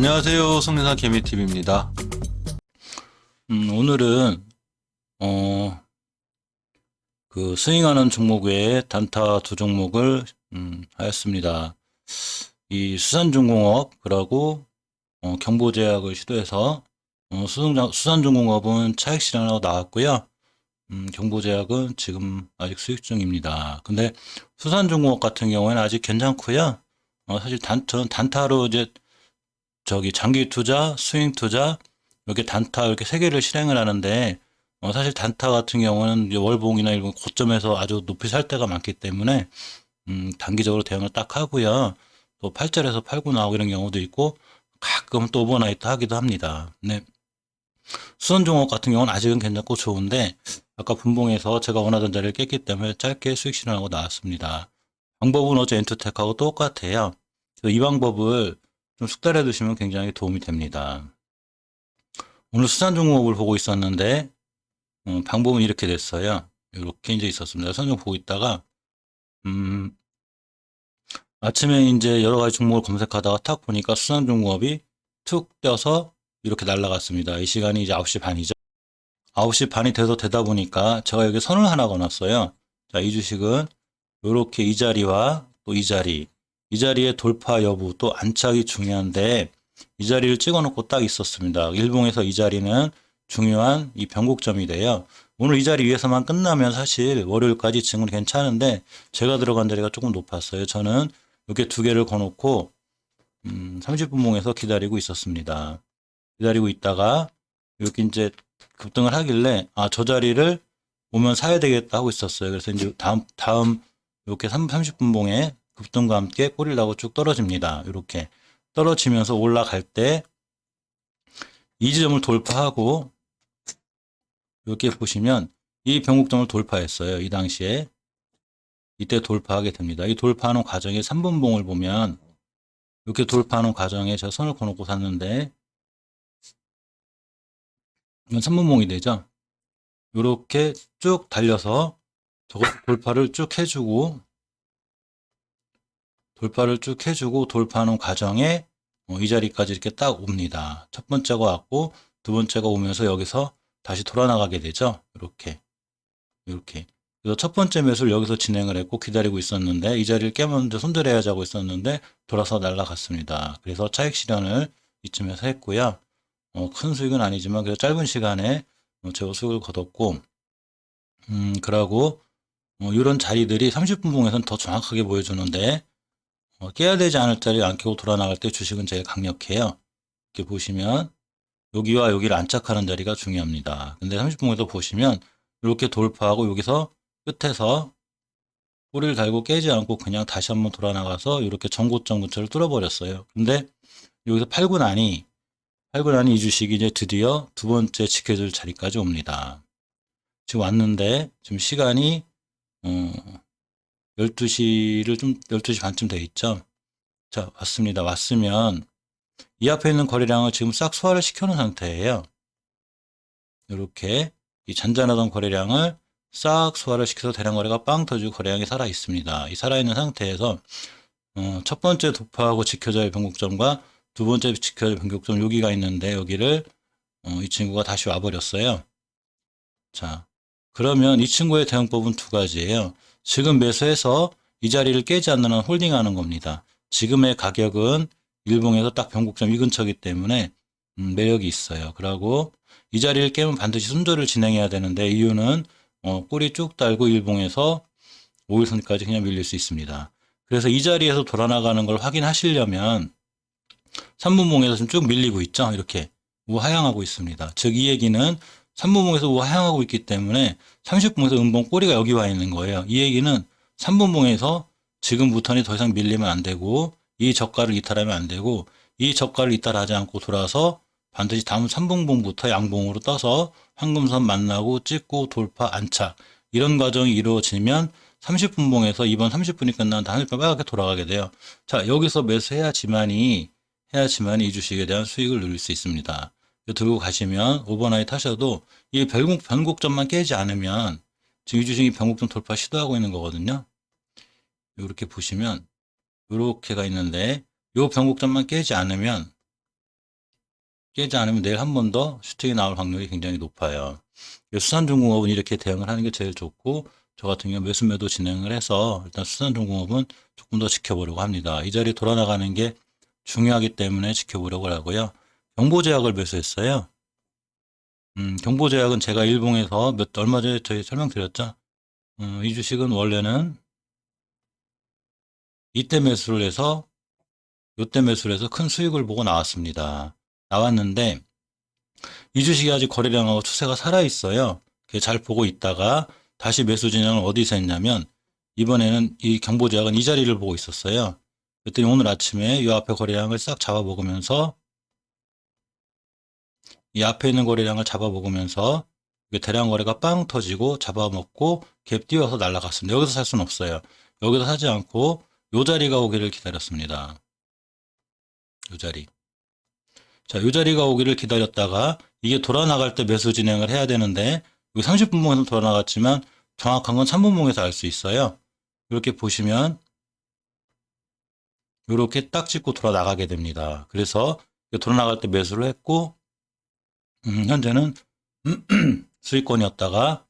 안녕하세요. 성대산 개미TV입니다. 오늘은 그 스윙하는 종목 외에 단타 두 종목을 하였습니다. 이 수산중공업 그리고 경보제약을 시도해서 수산중공업은 차익 실현하고 나왔고요. 경보제약은 지금 아직 수익 중입니다. 근데 수산중공업 같은 경우에는 아직 괜찮고요. 사실 단타로 이제 장기 투자, 스윙 투자, 이렇게 단타 이렇게 세 개를 실행을 하는데, 사실 단타 같은 경우는 이제 월봉이나 이런 고점에서 아주 높이 살 때가 많기 때문에, 단기적으로 대응을 딱 하고요. 또 팔절에서 팔고 나오고 이런 경우도 있고, 가끔 또 오버나이트 하기도 합니다. 네. 수선종목 같은 경우는 아직은 괜찮고 좋은데, 아까 분봉에서 제가 원하던 자리를 깼기 때문에 짧게 수익 실현하고 나왔습니다. 방법은 어제 엔투텍하고 똑같아요. 그래서 이 방법을 좀 숙달해 두시면 굉장히 도움이 됩니다. 오늘 수산종목을 보고 있었는데 방법은 이렇게 됐어요. 이렇게 이제 있었습니다. 수산종목 보고 있다가 아침에 이제 여러 가지 종목을 검색하다가 탁 보니까 수산종목이 툭 떠서 이렇게 날아갔습니다. 이 시간이 이제 9시 반이죠. 9시 반이 돼서 되다 보니까 제가 여기 선을 하나 걸었어요. 자, 이 주식은 이렇게 이 자리와 또 이 자리, 이 자리의 돌파 여부 또 안착이 중요한데 이 자리를 찍어놓고 딱 있었습니다. 일봉에서 이 자리는 중요한 이 변곡점이 돼요. 오늘 이 자리 위에서만 끝나면 사실 월요일까지 증은 괜찮은데 제가 들어간 자리가 조금 높았어요. 저는 이렇게 두 개를 거놓고 30분봉에서 기다리고 있었습니다. 기다리고 있다가 이렇게 이제 급등을 하길래 저 자리를 오면 사야 되겠다 하고 있었어요. 그래서 이제 다음 이렇게 30분봉에 급등과 함께 꼬리를 나고 쭉 떨어집니다. 이렇게 떨어지면서 올라갈 때 이 지점을 돌파하고 이렇게 보시면 이 변곡점을 돌파했어요. 이 당시에 이때 돌파하게 됩니다. 이 돌파하는 과정에 3분봉을 보면 이렇게 돌파하는 과정에 제가 선을 그어놓고 샀는데 이건 3분봉이 되죠. 이렇게 쭉 달려서 저것 돌파를 쭉 해주고 돌파하는 과정에 이 자리까지 이렇게 딱 옵니다. 첫 번째가 왔고 두 번째가 오면서 여기서 다시 돌아 나가게 되죠. 이렇게. 그래서 첫 번째 매수를 여기서 진행을 했고 기다리고 있었는데 이 자리를 깨면 손절해야지 하고 있었는데 돌아서 날아갔습니다. 그래서 차익 실현을 이쯤에서 했고요. 큰 수익은 아니지만 그래서 짧은 시간에 제가 수익을 거뒀고 그러고 이런 자리들이 30분봉에서는 더 정확하게 보여주는데 깨야 되지 않을 자리 안 깨고 돌아 나갈 때 주식은 제일 강력해요. 이렇게 보시면 여기와 여기를 안착하는 자리가 중요합니다. 근데 30분에서 보시면 이렇게 돌파하고 여기서 끝에서 꼬리를 달고 깨지 않고 그냥 다시 한번 돌아 나가서 이렇게 전고점 근처를 뚫어버렸어요. 근데 여기서 팔고 나니 이 주식이 이제 드디어 두 번째 지켜줄 자리까지 옵니다. 지금 왔는데 지금 시간이 12시 반쯤 돼 있죠. 자, 왔습니다. 왔으면 이 앞에 있는 거래량을 지금 싹 소화를 시켜놓은 상태예요. 이렇게 이 잔잔하던 거래량을 싹 소화를 시켜서 대량 거래가 빵 터지고 거래량이 살아 있습니다. 이 살아있는 상태에서 첫 번째 돌파하고 지켜져야 할 변곡점과 두 번째 지켜져야 할 변곡점 여기가 있는데 여기를 이 친구가 다시 와버렸어요. 자, 그러면 이 친구의 대응법은 두 가지예요. 지금 매수해서 이 자리를 깨지 않는 한 홀딩하는 겁니다. 지금의 가격은 일봉에서 딱 변곡점 이 근처이기 때문에 매력이 있어요. 그리고 이 자리를 깨면 반드시 손절을 진행해야 되는데 이유는 꼬리 쭉 달고 일봉에서 5일선까지 그냥 밀릴 수 있습니다. 그래서 이 자리에서 돌아나가는 걸 확인하시려면 3분봉에서 지금 쭉 밀리고 있죠. 이렇게 우하향하고 있습니다. 즉 이 얘기는 3분봉에서 우하향하고 있기 때문에 30분에서 음봉 꼬리가 여기 와 있는 거예요. 이 얘기는 3분봉에서 지금부터는 더 이상 밀리면 안 되고 이 저가를 이탈하면 안 되고 이 저가를 이탈하지 않고 돌아서 반드시 다음 3분봉부터 양봉으로 떠서 황금선 만나고 찍고 돌파 안착 이런 과정이 이루어지면 30분봉에서 이번 30분이 끝난 다음에 빨갛게 돌아가게 돼요. 자, 여기서 매수해야지만이 이 주식에 대한 수익을 누릴 수 있습니다. 들고 가시면 오버나이트 하셔도 이 변곡점만 깨지 않으면 지금 이 주식이 변곡점 돌파 시도하고 있는 거거든요. 이렇게 보시면 이렇게가 있는데 이 변곡점만 깨지 않으면 깨지 않으면 내일 한 번 더 슈팅이 나올 확률이 굉장히 높아요. 수산중공업은 이렇게 대응을 하는 게 제일 좋고, 저 같은 경우 매수 매도 진행을 해서 일단 수산중공업은 조금 더 지켜보려고 합니다. 이 자리 돌아 나가는 게 중요하기 때문에 지켜보려고 하고요. 경보제약을 매수했어요. 경보제약은 제가 일봉에서 얼마 전에 저희 설명드렸죠. 이 주식은 원래는 이때 매수를 해서 요때 매수를 해서 큰 수익을 보고 나왔습니다. 나왔는데 이 주식이 아직 거래량하고 추세가 살아있어요. 잘 보고 있다가 다시 매수 진행을 어디서 했냐면 이번에는 이 경보제약은 이 자리를 보고 있었어요. 그랬더니 오늘 아침에 이 앞에 거래량을 싹 잡아먹으면서 이 앞에 있는 거래량을 잡아먹으면서 대량 거래가 빵 터지고 잡아먹고 갭 띄워서 날아갔습니다. 여기서 살 수는 없어요. 여기서 사지 않고 요 자리가 오기를 기다렸습니다. 요 자리. 자, 요 자리가 오기를 기다렸다가 이게 돌아 나갈 때 매수 진행을 해야 되는데 여기 30분봉에서 돌아 나갔지만 정확한 건 3분봉에서 알 수 있어요. 이렇게 보시면 이렇게 딱 찍고 돌아 나가게 됩니다. 그래서 돌아 나갈 때 매수를 했고 현재는 수익권이었다가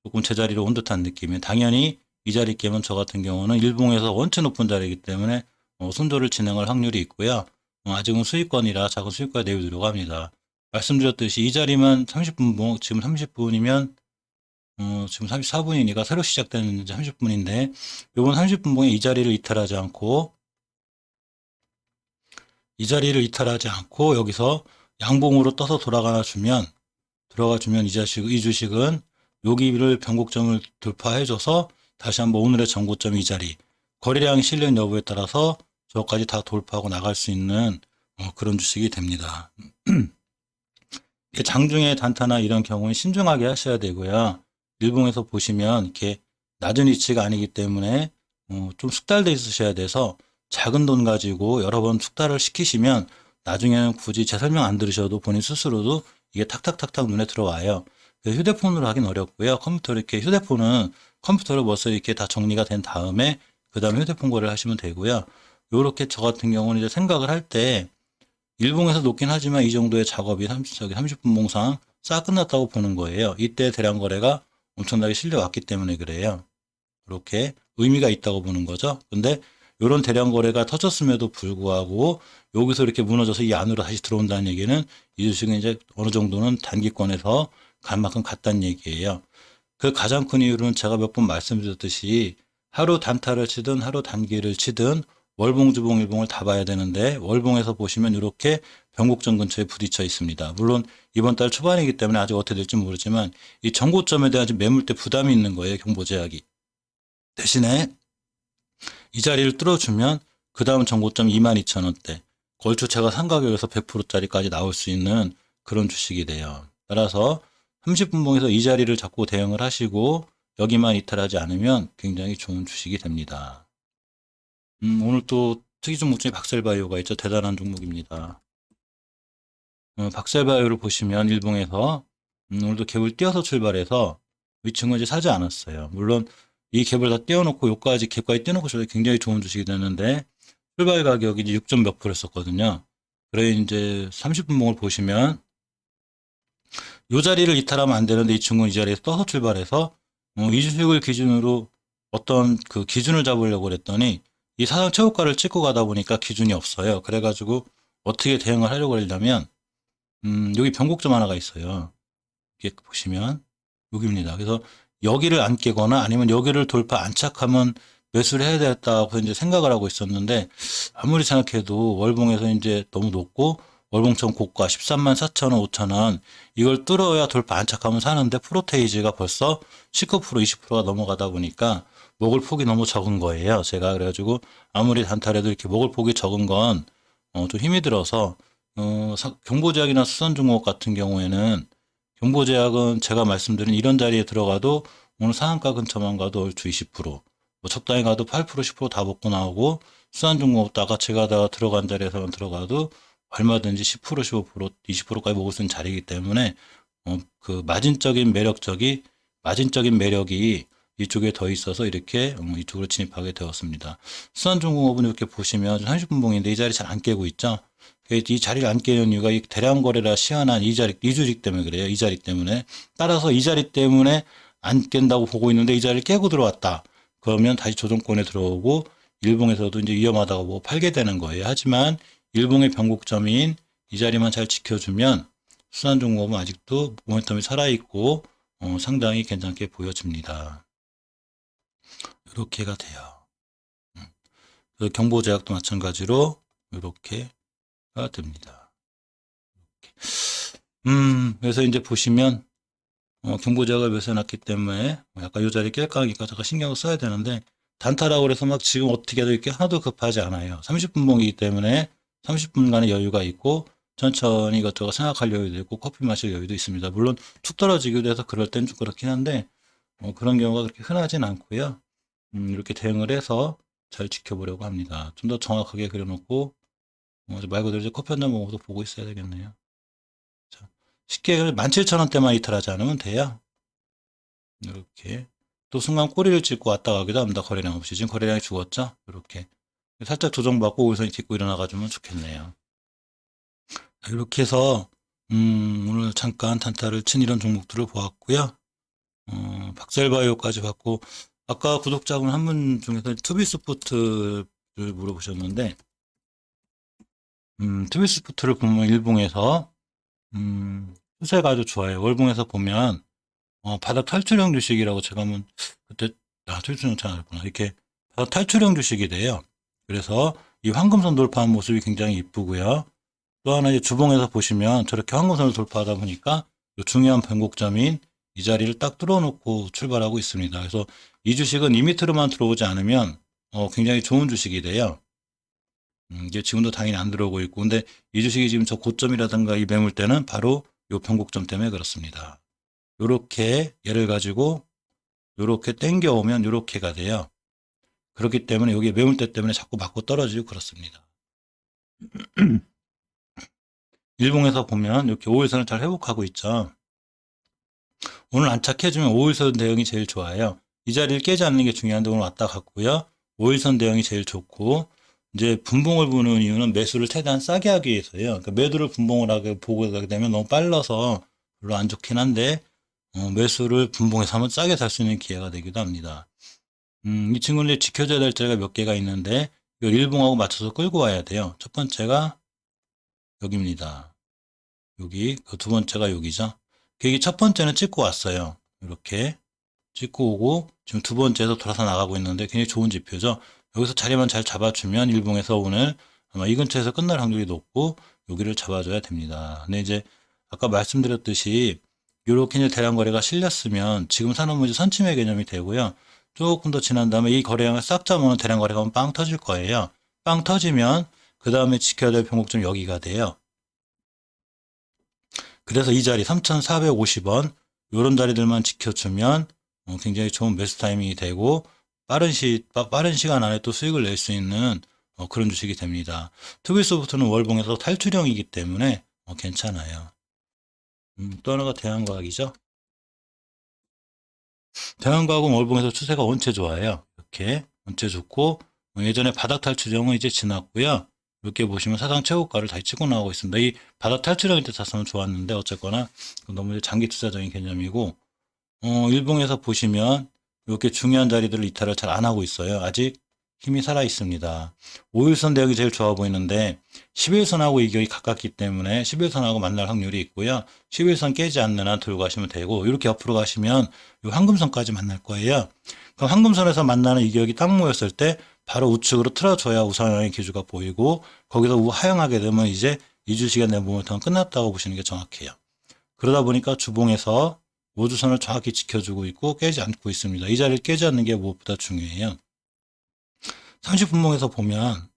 조금 제자리로 온 듯한 느낌이, 당연히 이 자리 깨면 저 같은 경우는 일봉에서 원체 높은 자리이기 때문에 손절을 진행할 확률이 있고요. 아직은 수익권이라 작은 수익권에 내주려고 합니다. 말씀드렸듯이 이 자리만 30분, 지금 30분이면 지금 34분이니까 새로 시작되는 30분인데 이번 30분봉에 이 자리를 이탈하지 않고 여기서 양봉으로 떠서 들어가 주면 이 주식은 여기를 변곡점을 돌파해줘서 다시 한번 오늘의 전고점 이 자리, 거래량 실현 여부에 따라서 저까지 다 돌파하고 나갈 수 있는 그런 주식이 됩니다. 장중에 단타나 이런 경우는 신중하게 하셔야 되고요. 일봉에서 보시면 이렇게 낮은 위치가 아니기 때문에 좀 숙달돼 있으셔야 돼서 작은 돈 가지고 여러 번 숙달을 시키시면 나중에는 굳이 제 설명 안 들으셔도 본인 스스로도 이게 탁탁탁탁 눈에 들어와요. 휴대폰으로 하긴 어렵고요. 휴대폰은 컴퓨터로 벌써 이렇게 다 정리가 된 다음에 그 다음에 휴대폰 거래를 하시면 되고요. 요렇게 저 같은 경우는 이제 생각을 할 때 일봉에서 높긴 하지만 이 정도의 작업이 30분 봉상 싹 끝났다고 보는 거예요. 이때 대량 거래가 엄청나게 실려왔기 때문에 그래요. 이렇게 의미가 있다고 보는 거죠. 근데 이런 대량 거래가 터졌음에도 불구하고 여기서 이렇게 무너져서 이 안으로 다시 들어온다는 얘기는 이 주식은 이제 어느 정도는 단기권에서 간 만큼 갔다는 얘기예요. 그 가장 큰 이유는 제가 몇 번 말씀드렸듯이 하루 단타를 치든 하루 단기를 치든 월봉, 주봉, 일봉을 다 봐야 되는데 월봉에서 보시면 이렇게 변곡점 근처에 부딪혀 있습니다. 물론 이번 달 초반이기 때문에 아직 어떻게 될지 모르지만 이 전고점에 대한 매물대 부담이 있는 거예요. 경보제약이. 대신에 이 자리를 뚫어주면 그 다음 전고점 22,000원대, 걸추체가 상가격에서 100%짜리까지 나올 수 있는 그런 주식이 돼요. 따라서 30분봉에서 이 자리를 잡고 대응을 하시고 여기만 이탈하지 않으면 굉장히 좋은 주식이 됩니다. 오늘 또 특이 종목 중에 박셀바이오가 있죠. 대단한 종목입니다. 박셀바이오를 보시면 일봉에서 오늘도 갭을 띄어서 출발해서 위층은 이제 사지 않았어요. 물론 이 갭을 다 띄워놓고 요까지 갭까지 띄워놓고 저도 굉장히 좋은 주식이 되는데 출발 가격이 이제 6점 몇 프로 했었거든요. 그래 이제 30분봉을 보시면 요 자리를 이탈하면 안 되는데 이 친구는 이 자리에서 떠서 출발해서 이 주식을 기준으로 어떤 그 기준을 잡으려고 그랬더니 이 사상 최고가를 찍고 가다 보니까 기준이 없어요. 그래가지고 어떻게 대응을 하려고 하려면 여기 변곡점 하나가 있어요. 이렇게 보시면 여기입니다. 그래서 여기를 안 깨거나 아니면 여기를 돌파 안착하면 매수를 해야 되겠다고 이제 생각을 하고 있었는데 아무리 생각해도 월봉에서 이제 너무 높고 월봉점 고가 13만 4천원, 5천원 이걸 뚫어야 돌파 안착하면 사는데 프로테이지가 벌써 19%, 20%가 넘어가다 보니까 먹을 폭이 너무 적은 거예요. 제가 그래가지고 아무리 단타래도 이렇게 먹을 폭이 적은 건 좀 힘이 들어서 경보제약이나 수산중공업 같은 경우에는 경보제약은 제가 말씀드린 이런 자리에 들어가도 오늘 상한가 근처만 가도 얼추 20%, 뭐 적당히 가도 8%, 10%다 먹고 나오고 수산중공업도 아까 제가 다 들어간 자리에서만 들어가도 얼마든지 10%, 15%, 20%까지 먹을 수 있는 자리이기 때문에 그 마진적인 매력이 이쪽에 더 있어서 이렇게 이쪽으로 진입하게 되었습니다. 수산중공업은 이렇게 보시면 30분봉인데 이 자리 잘 안 깨고 있죠. 이 자리를 안 깨는 이유가 이 대량 거래라 시한한 이 주식 때문에 그래요. 이 자리 때문에. 따라서 이 자리 때문에 안 깬다고 보고 있는데 이 자리를 깨고 들어왔다. 그러면 다시 조정권에 들어오고 일봉에서도 이제 위험하다고 뭐 팔게 되는 거예요. 하지만 일봉의 변곡점인 이 자리만 잘 지켜주면 수산중공업은 아직도 모멘텀이 살아있고 상당히 괜찮게 보여집니다. 이렇게가 돼요. 경보제약도 마찬가지로 이렇게가 됩니다. 그래서 이제 보시면 경보제약을 매수해놨기 때문에 약간 이 자리 깰까 하니까 잠깐 신경을 써야 되는데 단타라고 그래서 막 지금 어떻게 해도 이렇게 하나도 급하지 않아요. 30분봉이기 때문에 30분간의 여유가 있고 천천히 이것저것 생각할 여유도 있고 커피 마실 여유도 있습니다. 물론 툭 떨어지기도 해서 그럴 땐 좀 그렇긴 한데 그런 경우가 그렇게 흔하진 않고요. 이렇게 대응을 해서 잘 지켜보려고 합니다. 좀 더 정확하게 그려놓고 말 그대로 이제 커피 한잔 먹어도 보고 있어야 되겠네요. 자, 쉽게 17,000원대만 이탈하지 않으면 돼요. 이렇게 또 순간 꼬리를 짚고 왔다 가기도 합니다. 거래량 없이. 지금 거래량이 죽었죠? 이렇게 살짝 조정받고 오일선이 딛고 일어나가주면 좋겠네요. 이렇게 해서 오늘 잠깐 단타를 친 이런 종목들을 보았고요. 박셀바이오까지 봤고 아까 구독자분 한 분 중에서 투비스포트를 물어보셨는데 투비스포트를 보면 일봉에서 추세가 아주 좋아요. 월봉에서 보면 바닥 탈출형 주식이라고 제가 한번 그때 탈출형 잘 알구나. 이렇게 바닥 탈출형 주식이 돼요. 그래서 이 황금선 돌파한 모습이 굉장히 이쁘고요. 또 하나 이제 주봉에서 보시면 저렇게 황금선을 돌파하다 보니까 중요한 변곡점인 이 자리를 딱 뚫어놓고 출발하고 있습니다. 그래서 이 주식은 이 밑으로만 들어오지 않으면 굉장히 좋은 주식이 돼요. 이게 지금도 당연히 안 들어오고 있고, 근데 이 주식이 지금 저 고점이라든가 이 매물대는 바로 이 변곡점 때문에 그렇습니다. 요렇게 얘를 가지고 요렇게 땡겨오면 요렇게가 돼요. 그렇기 때문에 여기 매물대 때문에 자꾸 맞고 떨어지고 그렇습니다. 일봉에서 보면 이렇게 5일선을 잘 회복하고 있죠. 오늘 안착해주면 5일선 대응이 제일 좋아요. 이 자리를 깨지 않는 게 중요한데 오늘 왔다 갔고요. 5일선 대응이 제일 좋고 이제 분봉을 보는 이유는 매수를 최대한 싸게 하기 위해서요. 그러니까 매도를 분봉을 하게 보고 가게 되면 너무 빨라서 별로 안 좋긴 한데 매수를 분봉해서 하면 싸게 살 수 있는 기회가 되기도 합니다. 이 친구는 지켜줘야 될 자리가 몇 개가 있는데 이 일봉하고 맞춰서 끌고 와야 돼요. 첫 번째가 여기입니다. 여기 그 두 번째가 여기죠. 여기 첫 번째는 찍고 왔어요. 이렇게 찍고 오고 지금 두 번째에서 돌아서 나가고 있는데 굉장히 좋은 지표죠. 여기서 자리만 잘 잡아주면 일봉에서 오늘 아마 이 근처에서 끝날 확률이 높고 여기를 잡아줘야 됩니다. 근데 이제 아까 말씀드렸듯이 이렇게 이제 대량 거래가 실렸으면 지금 사는 문제 선침의 개념이 되고요. 조금 더 지난 다음에 이 거래량을 싹 잡으면 대량 거래가 빵 터질 거예요. 빵 터지면 그 다음에 지켜야 될 변곡점 여기가 돼요. 그래서 이 자리 3,450원 이런 자리들만 지켜주면 굉장히 좋은 매수 타이밍이 되고 빠른 시간 안에 또 수익을 낼 수 있는 그런 주식이 됩니다. 투비소프트는 월봉에서 탈출형이기 때문에 괜찮아요. 또 하나가 대한과학이죠. 대한과학은 월봉에서 추세가 원체 좋아요. 이렇게 원체 좋고 예전에 바닥 탈출형은 이제 지났고요. 이렇게 보시면 사상 최고가를 다시 치고 나오고 있습니다. 이 바닥 탈출형일 때 샀으면 좋았는데 어쨌거나 너무 장기 투자적인 개념이고 일봉에서 보시면 이렇게 중요한 자리들을 이탈을 잘 안 하고 있어요. 아직 힘이 살아 있습니다. 5일선 대역이 제일 좋아 보이는데 11선하고 이격이 가깝기 때문에 11선하고 만날 확률이 있고요. 11선 깨지 않는 한 들고 가시면 되고 이렇게 옆으로 가시면 이 황금선까지 만날 거예요. 그럼 황금선에서 만나는 이격이 딱 모였을 때 바로 우측으로 틀어줘야 우상향의 기조가 보이고 거기서 우하향하게 되면 이제 이 주식의 내 모멘텀은 끝났다고 보시는 게 정확해요. 그러다 보니까 주봉에서 5주선을 정확히 지켜주고 있고 깨지 않고 있습니다. 이 자리를 깨지 않는 게 무엇보다 중요해요. 30분봉에서 보면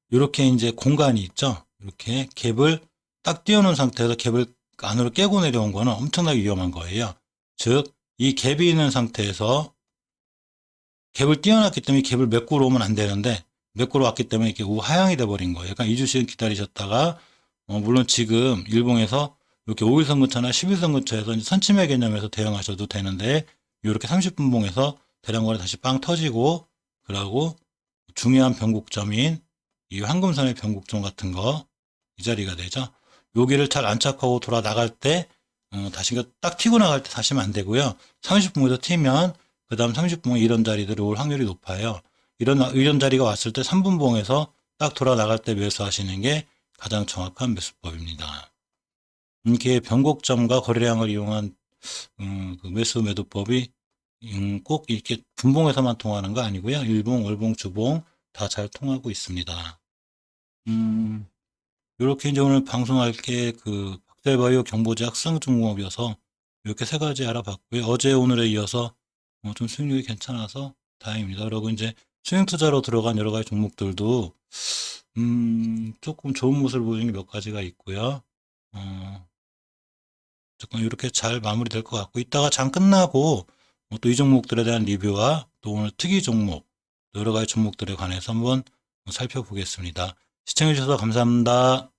이렇게 이제 공간이 있죠. 이렇게 갭을 딱 띄워놓은 상태에서 갭을 안으로 깨고 내려온 거는 엄청나게 위험한 거예요. 즉, 이 갭이 있는 상태에서 갭을 띄워놨기 때문에 갭을 메꾸러 오면 안 되는데 메꾸러 왔기 때문에 이렇게 우하향이 돼버린 거예요. 그러니까 이 주식은 기다리셨다가 물론 지금 일봉에서 이렇게 5일선 근처나 11선 근처에서 선침의 개념에서 대응하셔도 되는데 이렇게 30분봉에서 대량거래 다시 빵 터지고, 그러고 중요한 변곡점인 이 황금선의 변곡점 같은 거, 이 자리가 되죠. 여기를 잘 안착하고 돌아 나갈 때, 다시 딱 튀고 나갈 때 다시면 안 되고요. 30분에서 튀면, 그 다음 30분에 이런 자리들이 올 확률이 높아요. 이런 자리가 왔을 때 3분봉에서 딱 돌아 나갈 때 매수하시는 게 가장 정확한 매수법입니다. 이렇게 변곡점과 거래량을 이용한 그 매수 매도법이 꼭 이렇게 분봉에서만 통하는 거 아니고요. 일봉, 월봉, 주봉 다 잘 통하고 있습니다. 이렇게 이제 오늘 방송할 게 그 박셀바이오 경보제 학생중공업이어서 이렇게 세 가지 알아봤고요. 어제 오늘에 이어서 좀 수익률이 괜찮아서 다행입니다. 그리고 이제 수익 투자로 들어간 여러 가지 종목들도 조금 좋은 모습을 보이는 게 몇 가지가 있고요. 조금 이렇게 잘 마무리될 것 같고, 이따가 장 끝나고 또 이 종목들에 대한 리뷰와 또 오늘 특이 종목, 여러 가지 종목들에 관해서 한번 살펴보겠습니다. 시청해주셔서 감사합니다.